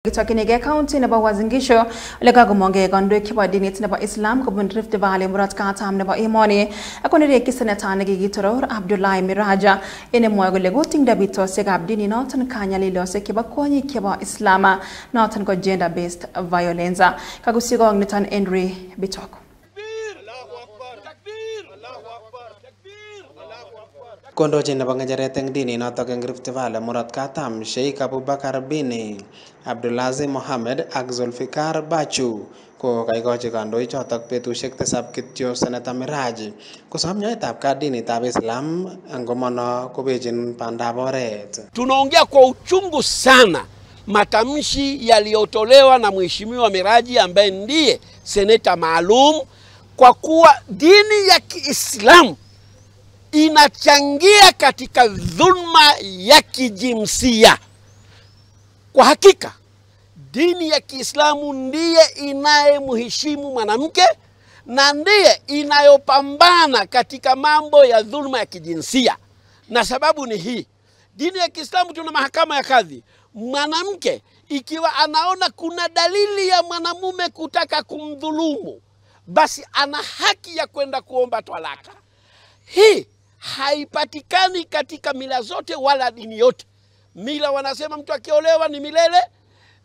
Gitokinige county nebo Uasin Gishu legagumonge gondwe kibo dinit nebo Islam kobun Rift Valley murat katam nebo emoni akonire kiseneta negigitoror Abdullahi Miraja ene moy gole guting dabito segab dini noton kanyalilo se kibo konyi kibo Islam noton ko gender based violence kagusigo nitan Henry Bitok Kondochin nebo ngecheret eng dini notok eng Rift Valley murat katam Sheikh Abubakar Bini Abdulaziz Mohammed ak Zulfikar Bachu ko kaikochi kandoik chotok betusiek 7 kityo Senator Miraji kosom nyoetab dinitab Islam ngomono kobechin bandab oret. Tunaongea kwa uchungu sana matamshi yaliyotolewa na Mheshimiwa Miraji ambaye ndiye seneta maalum kwa kuwa dini ya Kiislamu inachangia katika dhulma ya kijinsia. Kwa hakika dini ya Kiislamu ndiye inayemheshimu mwanamke na ndiye inayopambana katika mambo ya dhulma ya kijinsia. Na sababu ni hii. Dini ya Kiislamu tuna mahakama ya kadhi. Mwanamke ikiwa anaona kuna dalili ya mwanamume kutaka kumdhulumu, basi ana haki ya kwenda kuomba talaka. Hii haipatikani katika mila zote wala dini yote. Mila wanasema mtu akiolewa ni milele,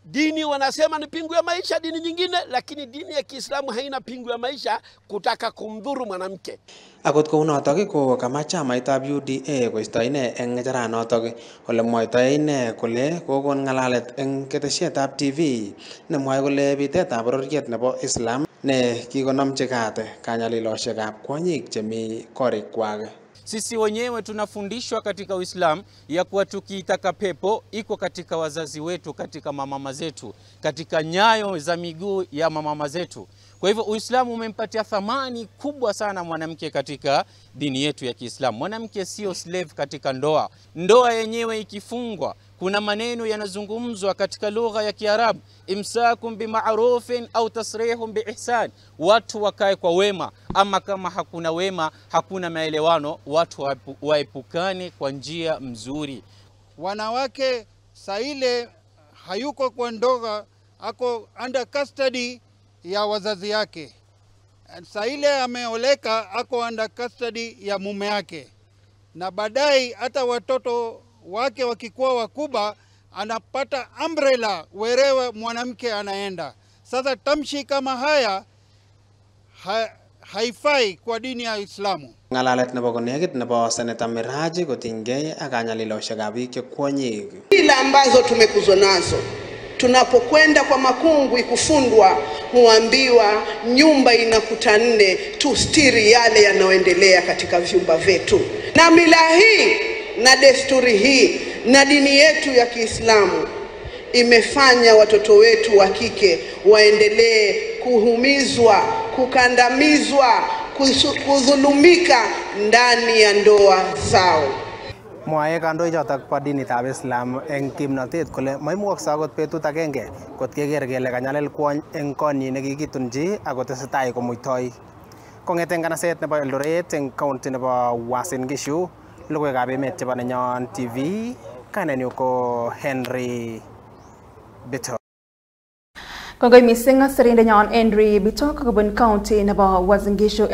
dini wanasema ni pingu ya maisha, dini nyingine, lakini dini ya Kiislamu haina pingu ya maisha kutaka kumdhuru mwanamke. Akot ko unotok ko kamach chamaitab UDA koisto ine eng ngecheranotok ole mwoito ine kole kokon ngalalet eng ketesietab TV nemwoe kole bitetab bororiet nebo Islam ne kikonomchi kat kanyalilosiekab kwonyik chemi korikwak. Sisi wenyewe tunafundishwa katika Uislamu ya kuwa tukiitaka pepo iko katika wazazi wetu, katika mamama zetu, katika nyayo za miguu ya mamama zetu. Kwa hivyo Uislamu umempatia thamani kubwa sana mwanamke katika dini yetu ya Kiislamu. Mwanamke sio slave katika ndoa. Ndoa yenyewe ikifungwa, kuna maneno yanazungumzwa katika lugha ya Kiarabu, imsakum bima'rufin au tasrihum biihsan, watu wakae kwa wema, ama kama hakuna wema, hakuna maelewano, watu waepukane kwa njia mzuri. Wanawake saile hayuko kwa ndoa, ako under custody ya wazazi yake. Saile ameoleka, ako under custody ya mume yake. Na baadaye hata watoto wake wakikuwa wakubwa anapata umbrella wherever mwanamke anaenda. Sasa tamshi kama haya haifai kwa dini ya Islamu. Ngalalet nebo konekit nebo Senator Miraji kotinygei ak kanyalilosiekab biik che kwonyik. Ila ambazo tumekuzwa nazo tunapokwenda kwa makungwi kufundwa huambiwa nyumba inakuta 4 tustiri yale yanayoendelea katika vyumba vyetu. Na mila hii na desturi hii na dini yetu ya Kiislamu imefanya watoto wetu wa kike waendelee kuhumizwa, kukandamizwa, kudhulumika ndani ya ndoa zao. Mwae kandoik chotok bo dinitab Islam eng kimnotet kole maimukoksei akot betut agenge kot keker kele kanyalil kwony eng konyi nekikitunji akotesetai komuitoi. Kong'ete nganaset nebo Eldoret eng county nebo Uasin Gishu, logoiwekab emet chebo Nenyon TV, kainenyu ko Henry Bitok. Kongoi mising sirindenyon Henry Bitok kobun county nebo Uasin Gishu.